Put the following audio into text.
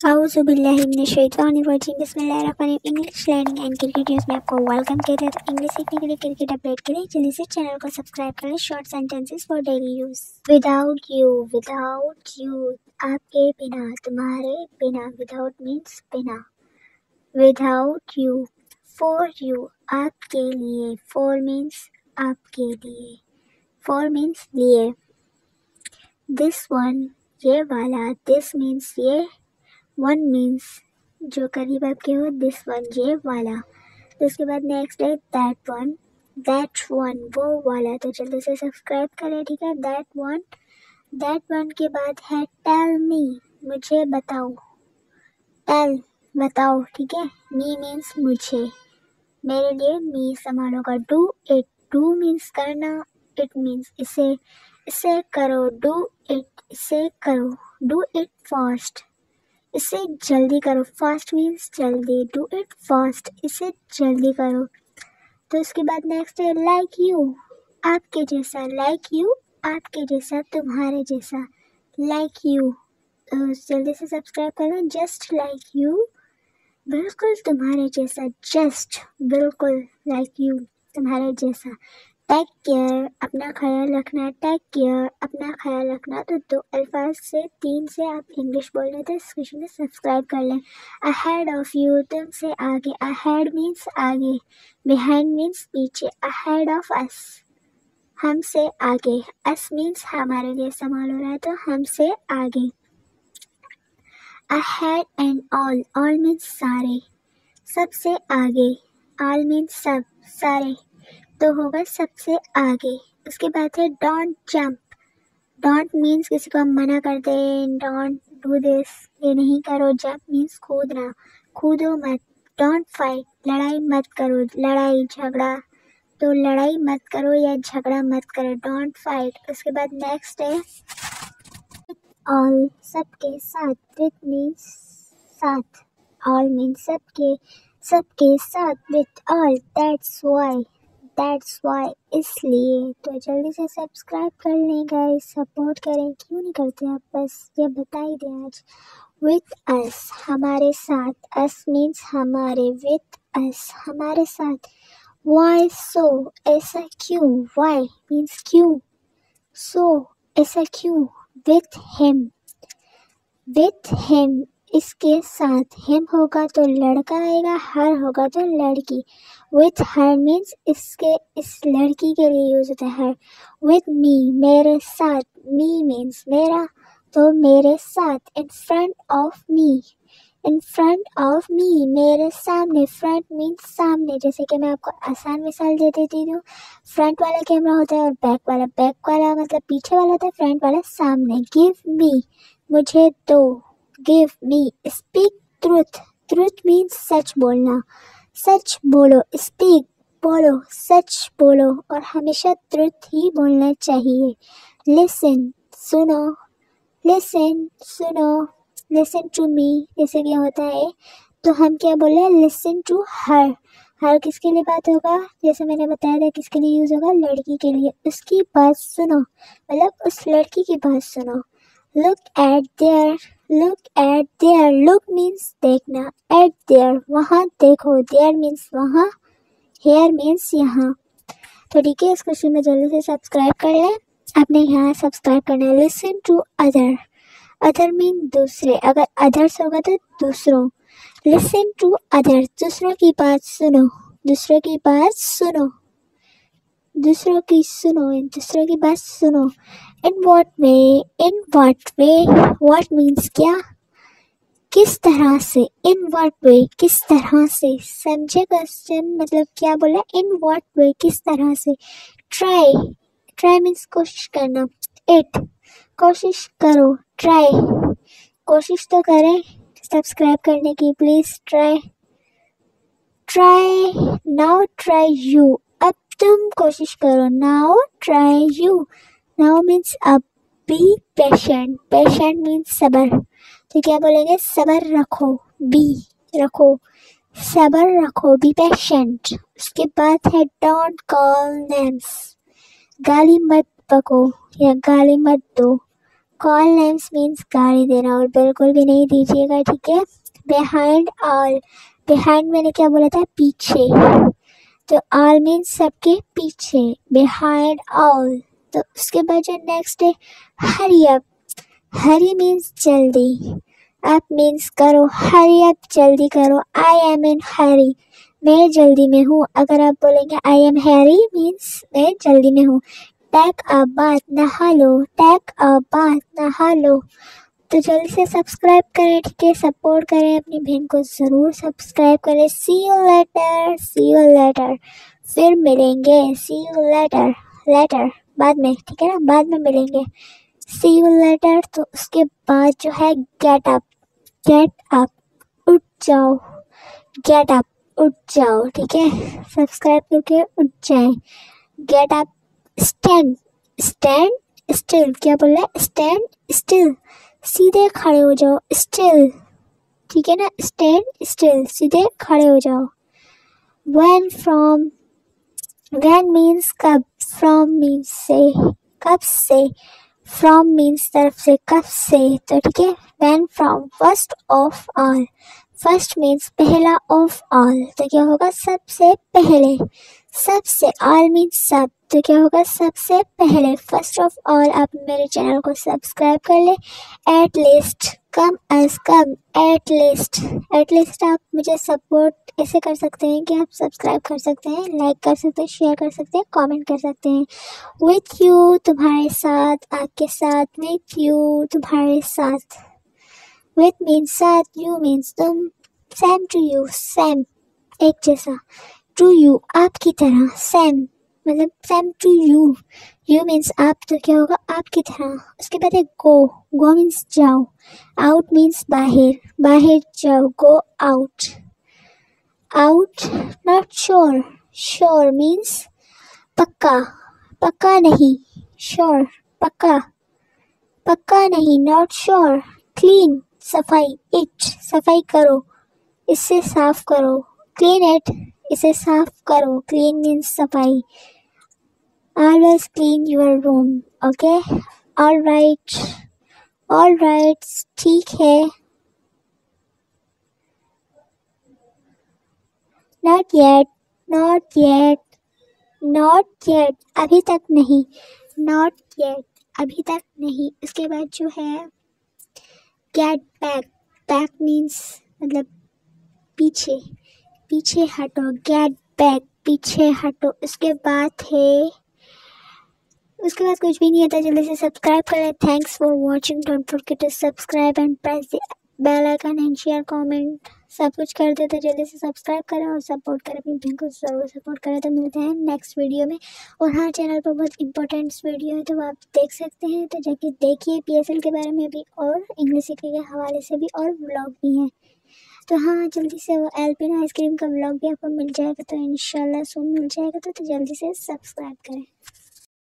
औज़ुबिल्लाहिमिनश्शैतानिर्रजीम बिस्मिल्लाहिर्रहमानिर्रहीम। English learning and cricket news में आपको वेलकम कहते हैं। तो इंग्लिश सीखने के लिए, क्रिकेट अपडेट के लिए जल्दी से चैनल को सब्सक्राइब कर लें। Short sentences for daily use. Without you आपके बिना, तुम्हारे बिना। विदाउट मीन्स बिना। Without you. फॉर यू आपके लिए। फॉर मीन्स आपके लिए। फॉर मीन्स लिए। दिस वन ये वाला। दिस मीन्स ये। वन मीन्स जो करीब आपके हो। दिस वन ये वाला। तो उसके बाद नेक्स्ट है दैट वन। दैट वन वो वाला। तो जल्दी से सब्सक्राइब करें, ठीक है। That one. दैट वन के बाद है टेल मी, मुझे बताओ। टेल बताओ, ठीक है। मी मीन्स मुझे, मेरे लिए। मी इस्तेमाल होगा। Do it. डू मीन्स करना। इट मीन्स इसे। इसे करो। डू इट इसे करो। डू इट फास्ट इसे जल्दी करो। फास्ट मीन्स जल्दी। डू इट फास्ट इसे जल्दी करो। तो उसके बाद नेक्स्ट है लाइक यू आपके जैसा। लाइक यू आपके जैसा, तुम्हारे जैसा। लाइक यू जल्दी से सब्सक्राइब करो। जस्ट लाइक यू बिल्कुल तुम्हारे जैसा। जस्ट बिल्कुल लाइक यू तुम्हारे जैसा। टेक केयर अपना ख्याल रखना। टेक केयर अपना ख्याल रखना। तो दो अल्फाज से, तीन से आप इंग्लिश बोल रहे थे, इस क्वेश्चन में सब्सक्राइब कर लें। अहेड ऑफ यू तुमसे आगे। अहेड मीन्स आगे। बिहाइंड मीन्स पीछे। अहेड ऑफ अस हमसे आगे। अस मीन्स हमारे लिए इस्तेमाल हो रहा है, तो हमसे आगे। Ahead and all. All means सारे। सबसे आगे। ऑल मीन्स सब, सारे। तो होगा सबसे आगे। उसके बाद है डोंट जंप। डोंट मीन्स किसी को हम मना करते हैं। डोंट डू दिस, ये नहीं करो। जंप मीन्स कूदना, कूदो मत। डोंट फाइट लड़ाई मत करो। लड़ाई झगड़ा, तो लड़ाई मत करो या झगड़ा मत करो। Don't fight. उसके बाद नेक्स्ट है ऑल सबके साथ। विथ मीन्स साथ। ऑल मीन्स सबके, सबके साथ। विथ ऑल दैट्स वाई इसलिए। तो जल्दी से सब्सक्राइब कर लें गाइस, सपोर्ट करें। क्यों नहीं करते आप, बस ये बता ही दें आज। विथ अस हमारे साथ। अस मीन्स हमारे। विथ अस हमारे साथ। वाई सो ऐसा क्यों। वाई मीन्स क्यों। सो ऐसा क्यों। विथ हिम इसके साथ। हिम होगा तो लड़का आएगा, हर होगा तो लड़की। विथ हर मीन्स इसके, इस लड़की के लिए यूज होता है हर। विथ मी मेरे साथ। मी मीन्स मेरा, तो मेरे साथ। In front of me. In front of me मेरे सामने। फ्रंट मीन्स सामने। जैसे कि मैं आपको आसान मिसाल दे देती हूँ। फ्रंट वाला कैमरा होता है और बैक वाला मतलब पीछे वाला होता है, फ्रंट वाला सामने। गिव मी मुझे दो। Give me. Speak truth. Truth means सच बोलना। सच बोलो। स्पीक बोलो, सच बोलो, और हमेशा ट्रुथ ही बोलना चाहिए। लिसन सुनो। लिसन सुनो। लिसन टू मी जैसे कि होता है, तो हम क्या बोले, लिसन टू हर। हर किसके लिए बात होगा, जैसे मैंने बताया था किसके लिए यूज होगा, लड़की के लिए। उसकी बात सुनो मतलब उस लड़की की बात सुनो। Look at there. Look at there. Look means देखना। एट देयर वहाँ देखो। देयर मीन्स वहाँ। हेयर मीन्स यहाँ। तो ठीक है, इस क्वेश्चन में जल्दी से सब्सक्राइब कर लें। आपने यहाँ सब्सक्राइब करना है। Listen to other. Other mean दूसरे, अगर अदर्स होगा तो दूसरों। लिसन टू अदर दूसरों की बात सुनो। दूसरों की बात सुनो। दूसरों की सुनो। दूसरों की बात सुनो। In what way. In what way what means क्या, किस तरह से। इन वॉट वे किस तरह से। समझे क्वेश्चन, मतलब क्या बोला, इन वॉट वे किस तरह से। ट्राई। ट्राई मीन्स कोशिश करना। इट कोशिश करो। ट्राई कोशिश तो करें सब्सक्राइब करने की, please try. Try now try you अब तुम कोशिश करो। Now try you. Now means अब। Be patient. पेशेंट मीन्स सबर, तो क्या बोलेंगे, सबर रखो। बी रखो, सबर रखो। Be patient. उसके बाद है डोंट कॉल नेम्स। गाली मत बको या गाली मत दो। कॉल नेम्स मीन्स गाली देना, और बिल्कुल भी नहीं दीजिएगा, ठीक है। बिहाइंड ऑल, बिहाइंड मैंने क्या बोला था, पीछे, तो ऑल मीन्स सबके पीछे, बिहाइंड ऑल। तो उसके बाद जो नेक्स्ट है हरी अप, हरी मीन्स जल्दी, अप मीन्स करो, हरी अप जल्दी करो, आई एम इन हरी, मैं जल्दी में हूँ। अगर आप बोलेंगे आई एम हैरी मीन्स मैं जल्दी में हूँ। टेक अ बाथ, नहा लो, टेक अ बाथ, नहा लो। तो जल्दी से सब्सक्राइब करें, ठीक है, सपोर्ट करें, अपनी बहन को ज़रूर सब्सक्राइब करें। See you later, see you later, फिर मिलेंगे, सी यू लेटर, लेटर बाद में, ठीक है ना, बाद में मिलेंगे, सी यू लेटर। तो उसके बाद जो है गेट अप, गेट अप, उठ जाओ, गेट अप, उठ जाओ, ठीक है, सब्सक्राइब करके उठ जाएं। Get up, stand, stand still, क्या बोल रहा है, स्टैंड स्टिल, सीधे खड़े हो जाओ, स्टिल, ठीक है ना, स्टैंड स्टिल, सीधे खड़े हो जाओ। व्हेन, फ्रॉम, व्हेन मीन्स कब, फ्रॉम मीन्स से, कब से, फ्रॉम मीन्स तरफ से, कब से, तो ठीक है। When from, first of all, first means पहला, ऑफ ऑल तो क्या होगा, सबसे पहले, सबसे, ऑल मीन्स सब, तो क्या होगा, सबसे पहले, फर्स्ट ऑफ ऑल। आप मेरे चैनल को सब्सक्राइब कर ले। At least, come as come, at least, at least आप मुझे सपोर्ट ऐसे कर सकते हैं कि आप सब्सक्राइब कर सकते हैं, लाइक कर सकते हैं, शेयर कर सकते हैं, कमेंट कर सकते हैं। विथ यू, तुम्हारे साथ, आपके साथ, विथ यू, तुम्हारे साथ, विथ मीन्स साथ, यू मीन्स तुम, सेम टू यू, सेम एक जैसा, टू यू आपकी तरह, सेम मतलब same to you, you means आप, तो क्या होगा, आपकी तरह। उसके बाद है गो, गो मीन्स जाओ, आउट मीन्स बाहर, बाहर जाओ, go out, out. Not sure, sure means पक्का, पक्का नहीं, श्योर पक्का, पक्का नहीं, नॉट श्योर। क्लीन, सफाई, इट सफाई करो, इससे साफ करो, क्लीन इट, इसे साफ करो, क्लीन मीन्स सफाई। Always clean your room, okay, all right, all right, ठीक है। Not yet, not yet, not yet, अभी तक नहीं, नॉट येट, अभी तक नहीं। उसके बाद जो है गेट बैक, बैक मीन्स मतलब पीछे, पीछे हटो, गेट बैक, पीछे हटो। उसके बाद है, उसके बाद कुछ भी नहीं आता, जल्दी से सब्सक्राइब करें। Thanks for watching, don't forget to subscribe and press the bell icon and share comment, सब कुछ कर दे। तो जल्दी से सब्सक्राइब करें और सपोर्ट करें, अपनी बहन को ज़रूर सपोर्ट करें। तो मिलते हैं नेक्स्ट वीडियो में। और हाँ, चैनल पर बहुत इंपॉर्टेंट वीडियो है, तो आप देख सकते हैं, तो जाके देखिए, PSL के बारे में भी और इंग्लिश सीखने के हवाले से भी, और व्लॉग भी हैं। तो हाँ, जल्दी से वो एल्पिनो आइसक्रीम का व्लॉग भी आपको मिल जाएगा, तो इंशाल्लाह सून मिल जाएगा। तो जल्दी से सब्सक्राइब करें।